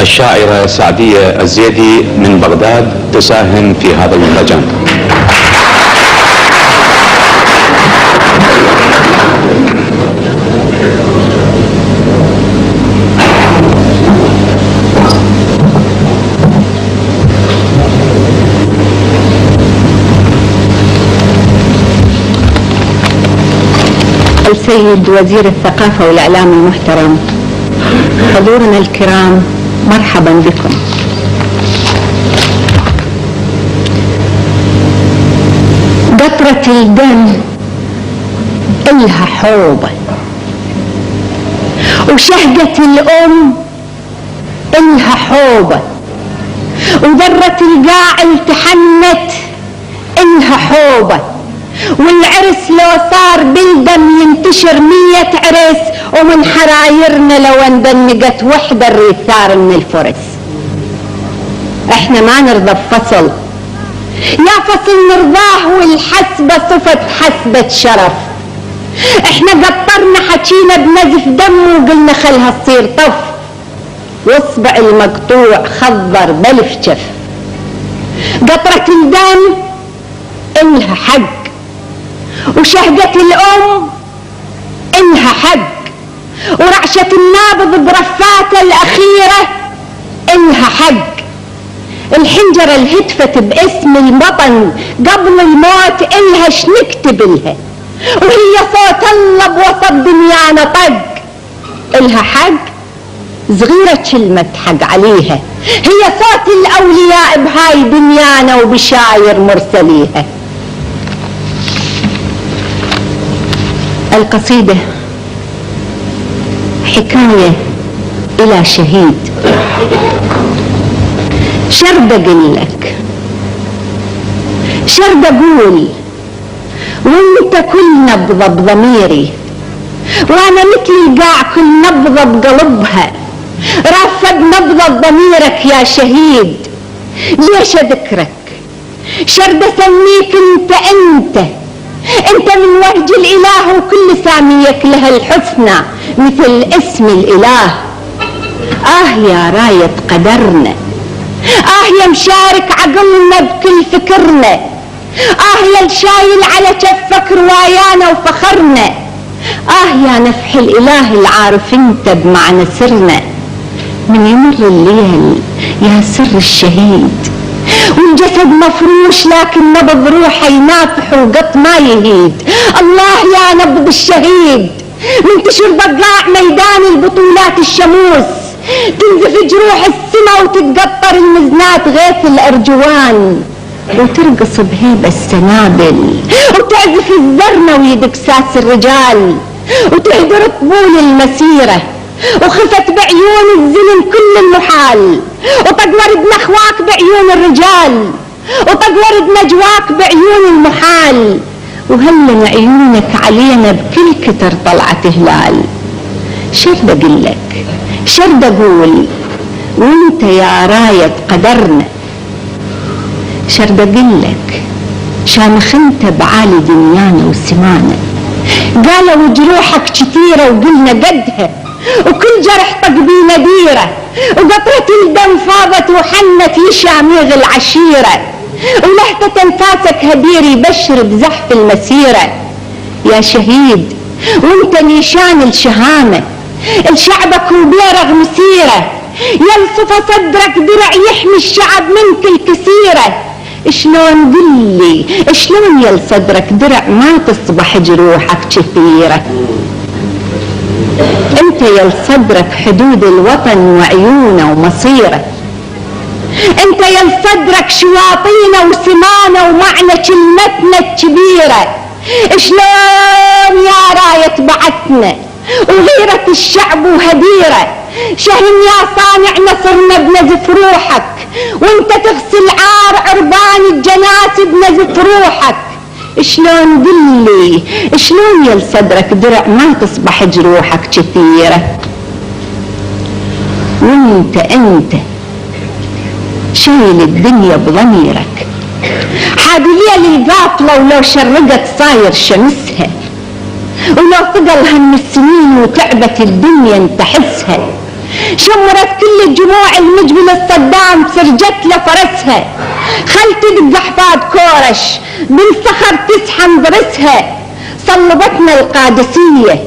الشاعرة سعدية الزيدي من بغداد تساهم في هذا المهرجان. السيد وزير الثقافة والإعلام المحترم، حضورنا الكرام، مرحبا بكم. قطرة الدم إلها حوضة، وشهقة الأم إلها حوضة، وذرة القاع التحنت إلها حوضة، والعرس لو صار بالدم ينتشر 100 عرس، ومن حرايرنا لو اندنقت وحدة الريثار من الفرس. احنا ما نرضى بفصل، يا فصل نرضاه والحسبة صفة حسبة شرف. احنا قطرنا حكينا بنزف دم وقلنا خلها تصير طف، واصبع المقطوع خضر بلف جف. قطرة الدم إلها حق، وشهقة الأم إلها حق، ورعشة النابض برفاته الأخيرة إلها حق. الحنجرة الهتفت باسم الوطن قبل الموت إلها شنكتب لها، وهي صوت الله بوسط دنيانا طق. إلها حق صغيرة كلمة حق عليها، هي صوت الأولياء بهاي دنيانا وبشاير مرسليها. القصيدة حكاية إلى شهيد. شرد أقولك، شرد أقول وانت كل نبضة بضميري، وانا مثل القاع كل نبضة بقلبها، رافد نبضة ضميرك يا شهيد. ليش اذكرك؟ شرد اسميك انت من وهج الاله، وكل ساميك لها الحسنى مثل اسم الاله. يا راية قدرنا، يا مشارك عقلنا بكل فكرنا، يا الشايل على كفك روايانا وفخرنا، يا نفح الاله العارف انت بمعنى سرنا. من يمر الليل يا سر الشهيد، والجسد مفروش لكن نبض روحه ينافح وقط ما يهيد. الله يا نبض الشهيد، منتشر بقاع ميدان البطولات الشموس، تنزف جروح السما وتتقطر المزنات غيث الارجوان، وترقص بهيبة السنابل، وتعزف الزرنة ويدكساس الرجال، وتهدر طبول المسيرة، وخفت بعيون الزلم كل المحال، وطق ورد نخواك بعيون الرجال، وطق ورد نجواك بعيون المحال، وهلن عيونك علينا بكل كتر طلعة هلال. شرد اقولك، شرد اقول وانت يا راية قدرنا، شرد اقولك شامخ انت بعالي دنيانا وسمانا. قالوا جروحك كتيرة وقلنا قدها، وكل جرح طق بيه نديرة، وقطرة الدم فاضت وحنت يشاميغ العشيرة، ولهفة انفاسك هدير يبشر بزحف المسيرة. يا شهيد وانت نيشان الشهامة، الشعبك وبيرغ مسيرة، يلصف صدرك درع يحمي الشعب منك الكثيرة. شلون قلي شلون يل صدرك درع ما تصبح جروحك كثيرة؟ انت يل صدرك حدود الوطن وعيونه ومصيره، انت يل صدرك شواطينا وسمانه ومعنى كلمتنا الكبيرة. شلون يا راية بعثنا وغيرة الشعب وهديرة، شهن يا صانع نصرنا بنزف روحك، وانت تغسل عار عربان الجنات بنزف روحك. شلون قلي شلون يل صدرك درع ما تصبح جروحك كثيرة؟ وانت شايل الدنيا بضميرك، حاد ليل القافلة ولو شرقت صاير شمسها، ولو ثقلها من السنين وتعبت الدنيا انت حسها. شمرت كل الجموع المجبل الصدام سرجت لفرسها، خل تدق حفاد كورش بالصخر تسحن برسها. صلبتنا القادسية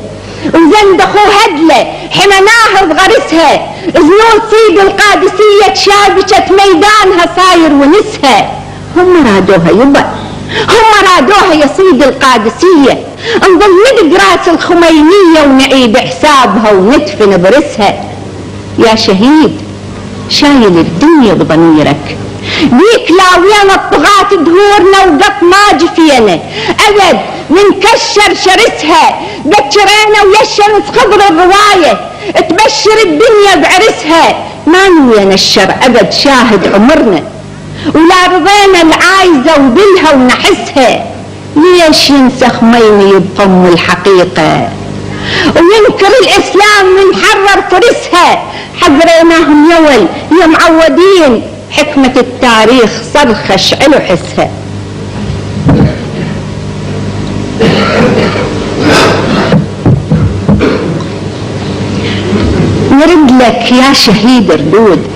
وزندخوا هدلة حمناها بغرسها، زنود صيد القادسية تشابشت ميدانها صاير ونسها. هم رادوها يبا، هم رادوها يا صيد القادسية، نظل ندق راس الخمينية ونعيد حسابها وندفن برسها. يا شهيد شايل الدنيا بضميرك، بيك لاوينا الطغاة دهورنا وقط ما جفينا أبد منكشر شرسها. بكرينا ويشمس خضر الرواية تبشر الدنيا بعرسها. ما نوينا الشر أبد شاهد عمرنا، ولا رضينا العايزة وبلها ونحسها. ليش ينسى خميني يبقى أم الحقيقة وينكر الإسلام ونحرر فرسها؟ حقريناهم يول يا معودين، حكمة التاريخ صرخة شعلوا حسها. نرد لك يا شهيد ردود،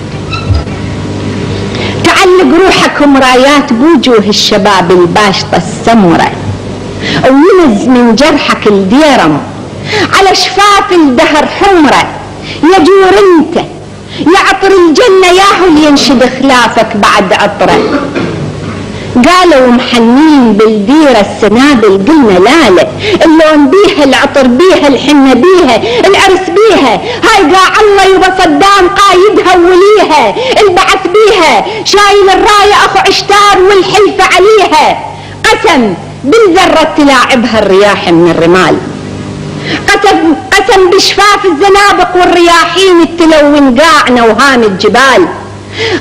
تعلق روحك ومرايات بوجوه الشباب الباشطة السمرة، وينز من جرحك الديرم على شفاف الدهر حمرة. يجور انت يا عطر الجنة ياهو اللي ينشد خلافك بعد عطره. قالوا محنين بالديرة السنابل، قلنا لا اللون بيها العطر بيها الحنة بيها العرس بيها، هاي قاع الله يبا صدام قايدها وليها، البعث بيها شايل الراية اخو عشتار والحلف عليها. قسم بالذرة تلاعبها الرياح من الرمال، قسم بشفاف الزنابق والرياحين تلون قاعنا وهان الجبال.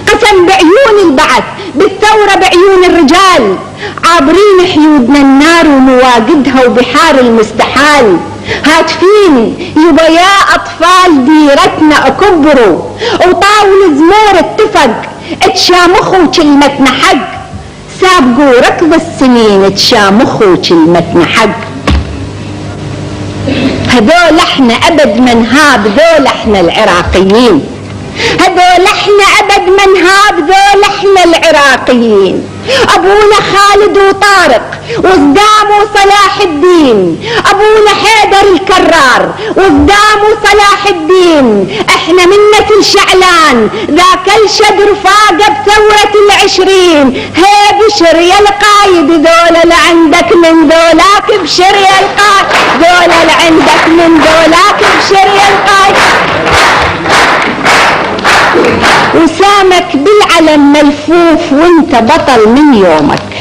قسم بعيون البعث بالثورة بعيون الرجال، عابرين حيودنا النار ومواقدها وبحار المستحال. هاتفين يبا يا أطفال ديرتنا أكبروا، وطاول زمور اتفق تشامخوا كلمتنا حق. سابقوا ركض السنين تشامخوا كلمتنا حق. هذول احنا أبد من هاب، ذول احنا العراقيين، هذول احنا أبد من هاب، ذول احنا العراقيين. أبونا خالد وطارق وصدام وصلاح الدين، أبونا حيدر الكرار وصدام وصلاح الدين. احنا منة الشعلان ذاك الشدر فاق بثورة ال20. هي بشر يا القايد، ذولا لعندك من ذولاك بشر يا القايد، ذولا لعندك من ذولاك بشر يا القايد. وسامك بالعلم ملفوف وانت بطل من يومك،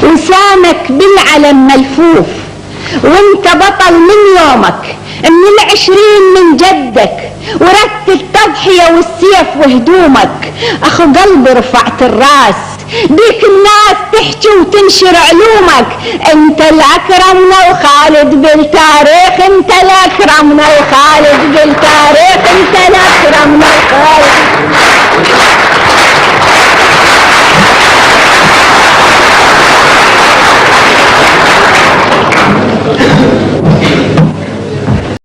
وسامك بالعلم ملفوف وانت بطل من يومك. من 20 من جدك ورثت التضحية والسيف وهدومك. اخو قلبي رفعت الراس بيك الناس تحكي وتنشر علومك. انت الاكرمنا وخالد بالتاريخ، انت الاكرمنا وخالد بالتاريخ، انت الاكرمنا وخالد.